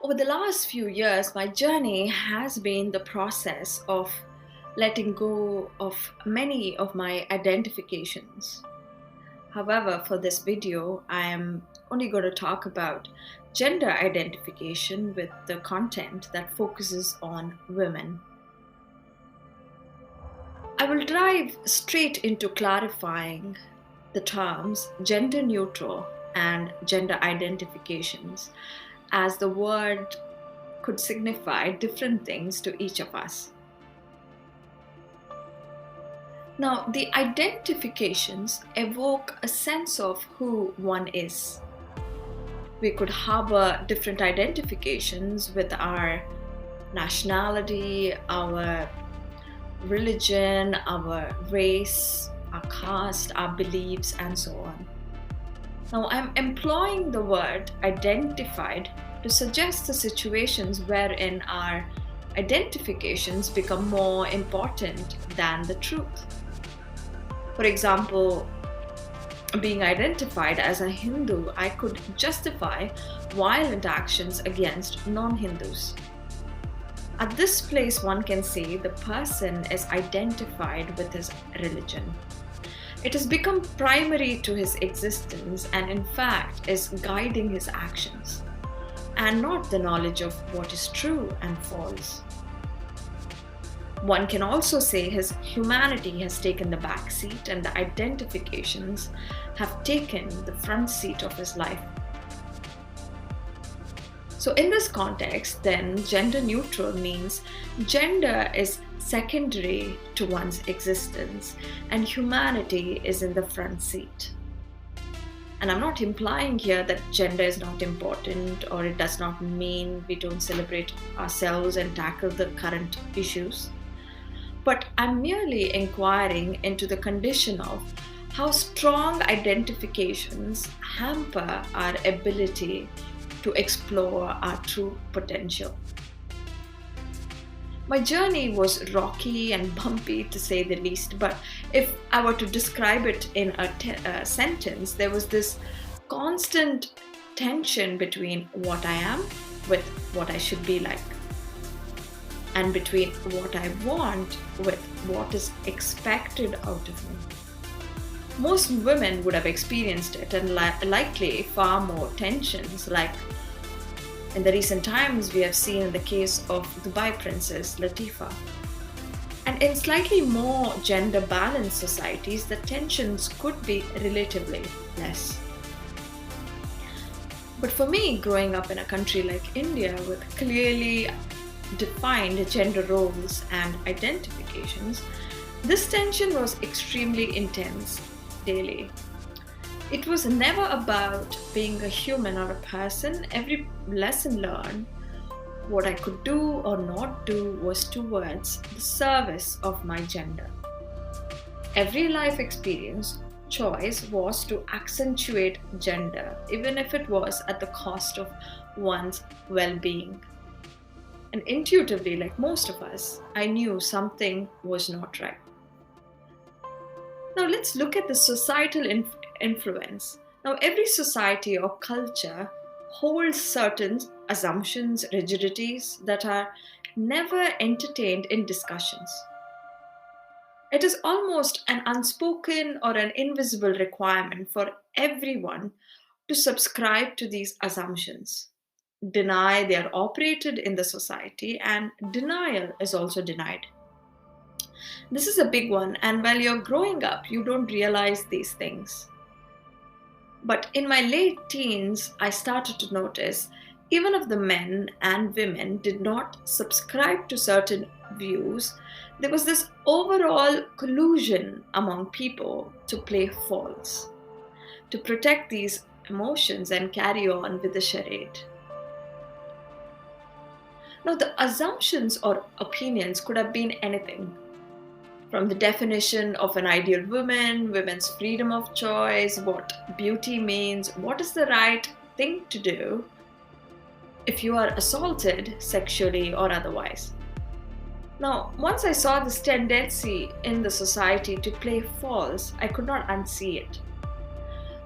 Over the last few years, my journey has been the process of letting go of many of my identifications. However, for this video, I am only going to talk about gender identification with the content that focuses on women. I will dive straight into clarifying the terms gender neutral and gender identifications, as the word could signify different things to each of us. Now, the identifications evoke a sense of who one is. We could harbor different identifications with our nationality, our religion, our race, our caste, our beliefs, and so on. Now, I'm employing the word identified to suggest the situations wherein our identifications become more important than the truth. For example, being identified as a Hindu, I could justify violent actions against non-Hindus. At this place, one can say the person is identified with his religion. It has become primary to his existence and, in fact, is guiding his actions, and not the knowledge of what is true and false. One can also say his humanity has taken the back seat and the identifications have taken the front seat of his life. So in this context, then, gender neutral means gender is secondary to one's existence and humanity is in the front seat. And I'm not implying here that gender is not important, or it does not mean we don't celebrate ourselves and tackle the current issues. But I'm merely inquiring into the condition of how strong identifications hamper our ability to explore our true potential. My journey was rocky and bumpy, to say the least, but if I were to describe it in a sentence, there was this constant tension between what I am with what I should be like, and between what I want with what is expected out of me. Most women would have experienced it, and likely far more tensions, like in the recent times we have seen in the case of Dubai Princess Latifa. And in slightly more gender balanced societies, the tensions could be relatively less. But for me, growing up in a country like India with clearly defined gender roles and identifications, this tension was extremely intense daily. It was never about being a human or a person. Every lesson learned, what I could do or not do, was towards the service of my gender. Every life experience choice was to accentuate gender, even if it was at the cost of one's well-being. And intuitively, like most of us, I knew something was not right. Now let's look at the societal influence. Now, every society or culture holds certain assumptions, rigidities that are never entertained in discussions. It is almost an unspoken or an invisible requirement for everyone to subscribe to these assumptions, deny they are operated in the society, and denial is also denied. This is a big one, and while you're growing up, you don't realize these things. But in my late teens, I started to notice even if the men and women did not subscribe to certain views, there was this overall collusion among people to play false, to protect these emotions and carry on with the charade. Now, the assumptions or opinions could have been anything, from the definition of an ideal woman, women's freedom of choice, what beauty means, what is the right thing to do if you are assaulted sexually or otherwise. Now, once I saw this tendency in the society to play false, I could not unsee it.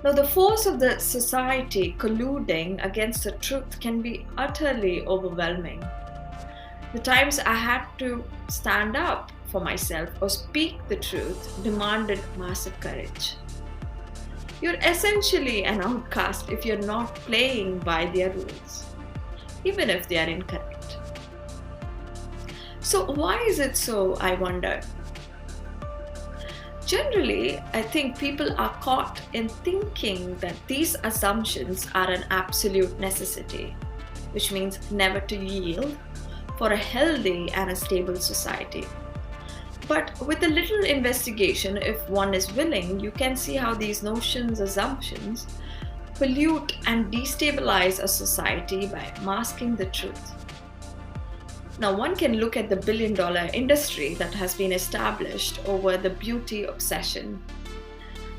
Now, the force of the society colluding against the truth can be utterly overwhelming. The times I had to stand up for myself or speak the truth demanded massive courage. You're essentially an outcast if you're not playing by their rules, even if they are incorrect. So, why is it so, I wonder? Generally, I think people are caught in thinking that these assumptions are an absolute necessity, which means never to yield, for a healthy and a stable society. But with a little investigation, if one is willing, you can see how these notions, assumptions, pollute and destabilize a society by masking the truth. Now, one can look at the billion-dollar industry that has been established over the beauty obsession,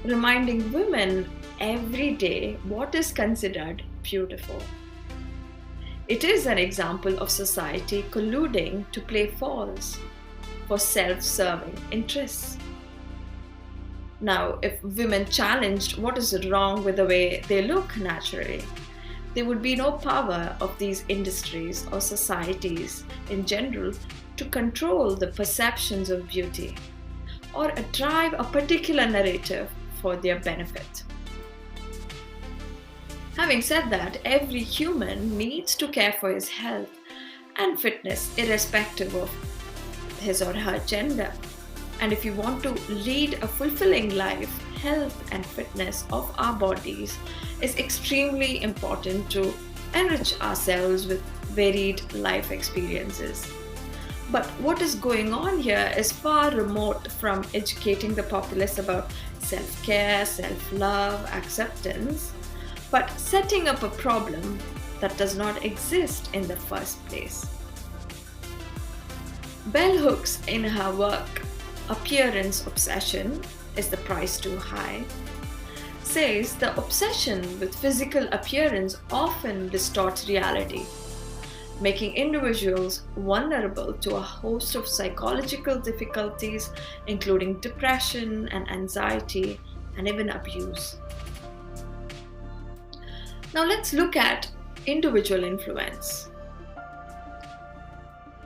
reminding women every day what is considered beautiful. It is an example of society colluding to play false for self-serving interests. Now, if women challenged what is wrong with the way they look naturally, there would be no power of these industries or societies in general to control the perceptions of beauty or drive a particular narrative for their benefit. Having said that, every human needs to care for his health and fitness irrespective of his or her gender. And if you want to lead a fulfilling life, health and fitness of our bodies is extremely important to enrich ourselves with varied life experiences. But what is going on here is far remote from educating the populace about self-care, self-love, acceptance, but setting up a problem that does not exist in the first place. Bell Hooks, in her work Appearance Obsession, Is the Price Too High?, says the obsession with physical appearance often distorts reality, making individuals vulnerable to a host of psychological difficulties, including depression and anxiety, and even abuse. Now let's look at individual influence.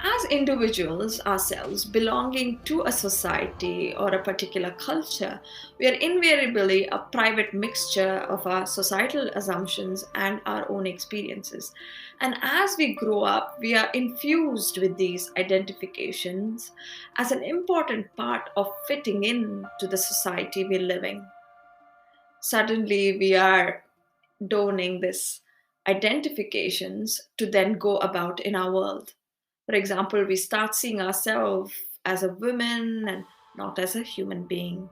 As individuals ourselves belonging to a society or a particular culture, we are invariably a private mixture of our societal assumptions and our own experiences. And as we grow up, we are infused with these identifications as an important part of fitting in to the society we're living. Suddenly, we are donning these identifications to then go about in our world. For example, we start seeing ourselves as a woman and not as a human being.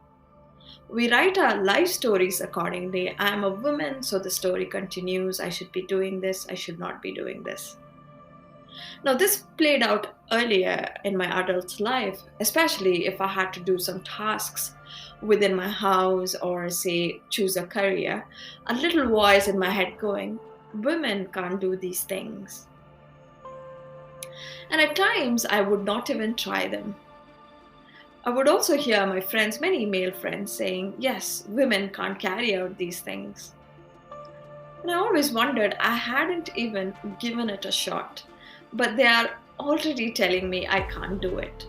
We write our life stories accordingly. I am a woman, so the story continues. I should be doing this, I should not be doing this. Now, this played out earlier in my adult life, especially if I had to do some tasks within my house or, say, choose a career. A little voice in my head going, women can't do these things. And at times, I would not even try them. I would also hear my friends, many male friends, saying, yes, women can't carry out these things. And I always wondered, I hadn't even given it a shot, but they are already telling me I can't do it.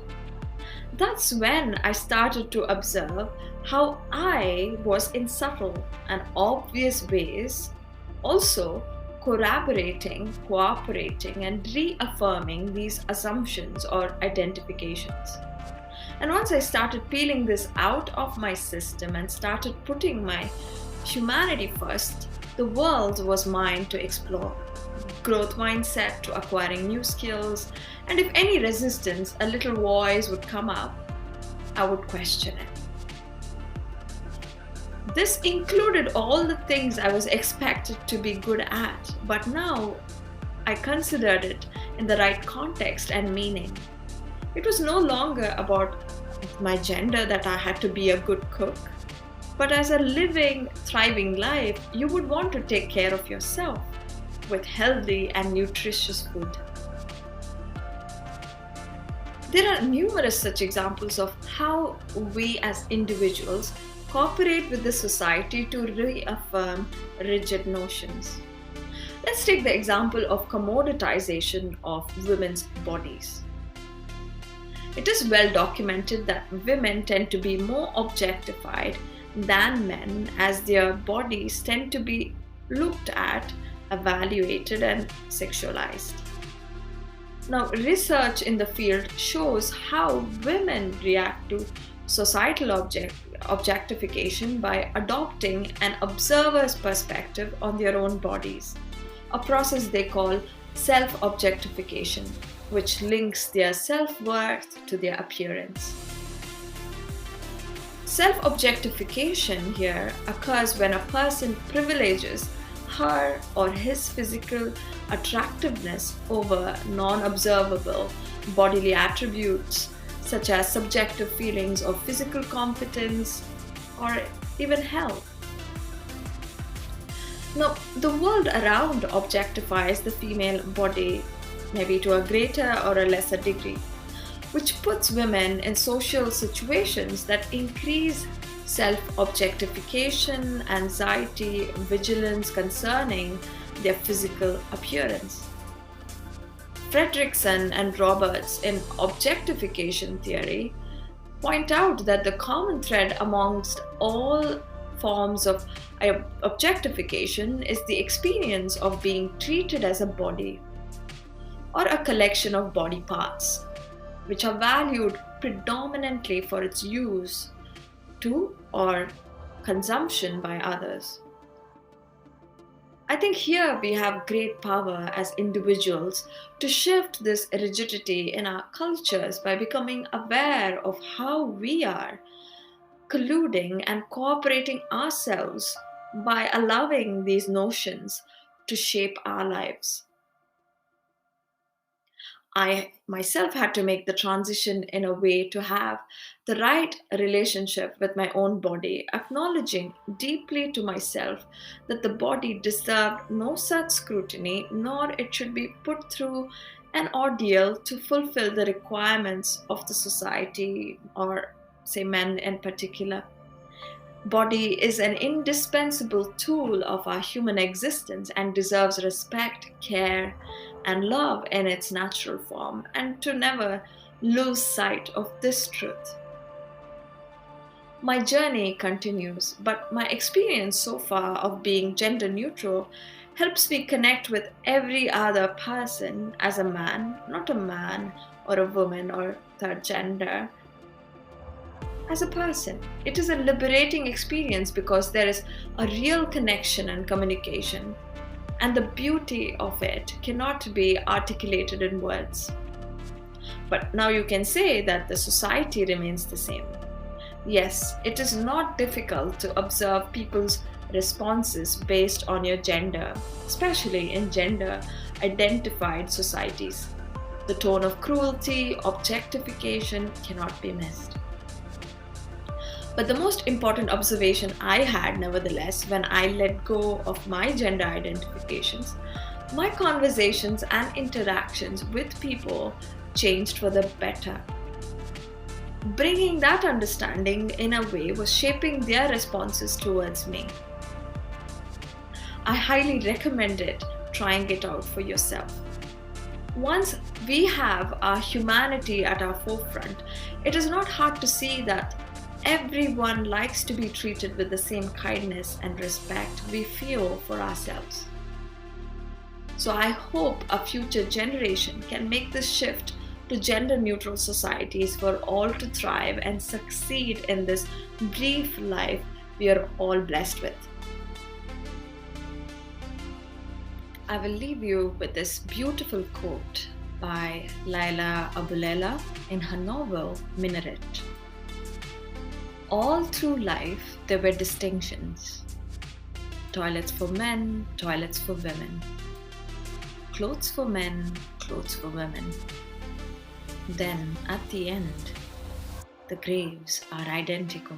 That's when I started to observe how I was in subtle and obvious ways also corroborating, cooperating, and reaffirming these assumptions or identifications. And once I started peeling this out of my system and started putting my humanity first, the world was mine to explore. Growth mindset to acquiring new skills, and if any resistance, a little voice would come up, I would question it. This included all the things I was expected to be good at, but now I considered it in the right context and meaning. It was no longer about my gender that I had to be a good cook, but as a living, thriving life, you would want to take care of yourself with healthy and nutritious food. There are numerous such examples of how we as individuals cooperate with the society to reaffirm rigid notions. Let's take the example of commoditization of women's bodies. It is well documented that women tend to be more objectified than men, as their bodies tend to be looked at, evaluated, and sexualized. Now, research in the field shows how women react to societal objectification by adopting an observer's perspective on their own bodies, a process they call self-objectification, which links their self-worth to their appearance. Self-objectification here occurs when a person privileges her or his physical attractiveness over non-observable bodily attributes such as subjective feelings of physical competence or even health. Now, the world around objectifies the female body, maybe to a greater or a lesser degree, which puts women in social situations that increase self-objectification, anxiety, vigilance concerning their physical appearance. Fredrickson and Roberts in objectification theory point out that the common thread amongst all forms of objectification is the experience of being treated as a body or a collection of body parts, which are valued predominantly for its use to or consumption by others. I think here we have great power as individuals to shift this rigidity in our cultures by becoming aware of how we are colluding and cooperating ourselves by allowing these notions to shape our lives. I myself had to make the transition in a way to have the right relationship with my own body, acknowledging deeply to myself that the body deserved no such scrutiny, nor it should be put through an ordeal to fulfill the requirements of the society, or say men in particular. Body is an indispensable tool of our human existence and deserves respect, care, and love in its natural form, and to never lose sight of this truth. My journey continues, but my experience so far of being gender neutral helps me connect with every other person as a man, not a man or a woman or third gender. As a person, it is a liberating experience because there is a real connection and communication, and the beauty of it cannot be articulated in words. But now you can say that the society remains the same. Yes, it is not difficult to observe people's responses based on your gender, especially in gender-identified societies. The tone of cruelty, objectification cannot be missed. But the most important observation I had, nevertheless, when I let go of my gender identifications, my conversations and interactions with people changed for the better. Bringing that understanding in a way was shaping their responses towards me. I highly recommend it, trying it out for yourself. Once we have our humanity at our forefront, it is not hard to see that everyone likes to be treated with the same kindness and respect we feel for ourselves. So I hope a future generation can make this shift to gender-neutral societies for all to thrive and succeed in this brief life we are all blessed with. I will leave you with this beautiful quote by Laila Abulela in her novel Minaret. All through life, there were distinctions. Toilets for men, toilets for women. Clothes for men, clothes for women. Then, at the end, the graves are identical.